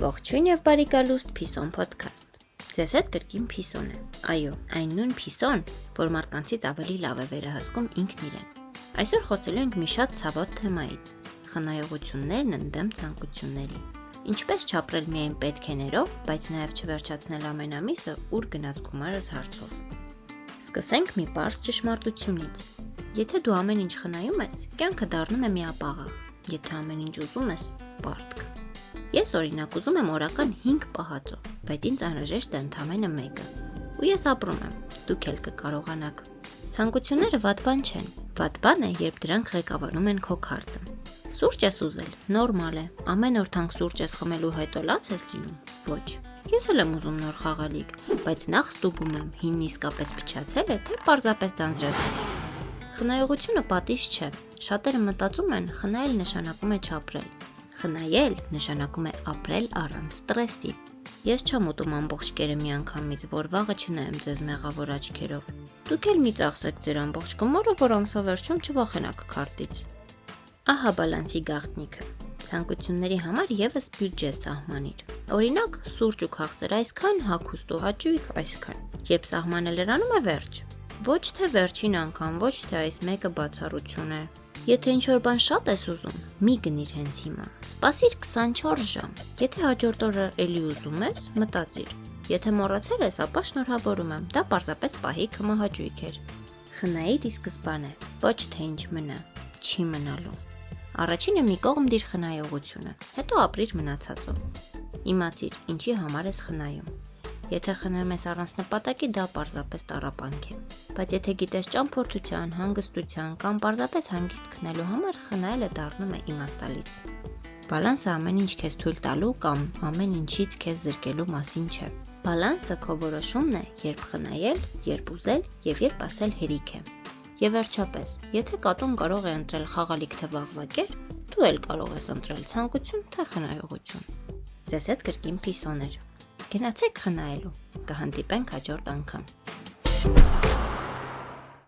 Ողջույն եւ բարի գալուստ Փիսոն podcast։ Ձեզ հետ կրկին Փիսոն է։ Այո, այն նույն Փիսոն, որ մարդկանցից ավելի լավ է վերահսկում ինքն իրեն։ Այսօր խոսելու ենք մի շատ ցավոտ թեմայից՝ խնայողություններն ընդդեմ ցանկությունների։ Ինչպես չապրել միայն պետքեներով, բայց նաեւ չվերջացնել ամեն ամիսը ուր գնաց գումարս հարցով։ Սկսենք մի պարզ ճշմարտությունից։ Եթե դու ամեն ինչ խնայում ես, կյանքը դառնում է միապաղաղ։ Եթե ամեն ինչ ուզում ես, պարտք։ Ես օրինակ ուզում եմ օրական 5 պահածո, բայց ինձ անհրաժեշտ է ընդամենը մեկը։ Ու ես ապրում եմ, դուք էլ կկարողանաք։ Ցանկությունները վատ բան չեն։ Վատ բան է, երբ դրանք ղեկավարում են քո քարտը։ Սուրճ ես ուզել, նորմալ է։ Ամեն օր թանկ սուրճ ես խմելու հետո լաց ես լինում։ Ոչ։ Ես էլ եմ ուզում նոր խաղալիք, բայց նախ ստուգում եմ, հինն իսկապես փչացել է, թե պարզապես ձանձրացել։ Խնայողությունը պատիժ չէ։ Շատերը մտածում են, խնայել նշանակում է չապրել։ Խնայել նշանակում է ապրել առանց ստրեսի։ Ես չեմ ուտում ամբողջ կերը միանգամից, որ վաղը չնայեմ ձեզ մեղավոր աչքերով։ Դուք էլ մի ծախսեք ձեր ամբողջ գումարը, որ ամսվա վերջում չվախենաք քարտից։ Ահա բալանսի գաղտնիքը։ Ցանկությունների համար եւս բյուջե սահմանիր։ Օրինակ, սուրճ ու քաղցր այսքան, հագուստ ու հաճույք այսքան։ Երբ սահմանել երանում է վերջ։ Ոչ թե վերջին անգամ, ոչ թե այս մեկը բացառություն է։ Եթե ինչ-որ բան շատ ես ուզում, մի գնիր հենց հիմա։ Սպասիր 24 ժամ։ Եթե հաջորդ օրը էլի ուզում ես, մտածիր։ Եթե մոռացել ես, ապա շնորհավորում եմ։ Դա պարզապես պահի կմահաճույք էր։ Խնայիր ի սկզբանե, ոչ թե ինչ մնա, չի մնալու։ Առաջինը մի կողմ դիր խնայողությունը, հետո ապրիր մնացածով։ Իմացիր, ինչի համար ես խնայում։ Եթե խնայում ես առանց նպատակի, դա պարզապես տառապանք է։ Բայց եթե գիտես ճամփորդության, հանգստության կամ պարզապես հանգիստ քնելու համար, խնայելը դառնում է իմաստալից։ Բալանսը ամեն ինչ քեզ թույլ տալու կամ ամեն ինչից քեզ զրկելու մասին չէ։ Բալանսը քո որոշումն է, երբ խնայել, երբ ուզել եւ երբ ասել հերիք է։ Եվ վերջապես, եթե կատուն կարող է ընտրել խաղալիք թե վաղվա կեր, դու էլ կարող ես ընտրել ցանկություն թե խնայողություն։ Ձեզ հետ կրկին Փիսոներ։ Գնացեք խնայելու, կհանդիպենք հաջորդ անգամ։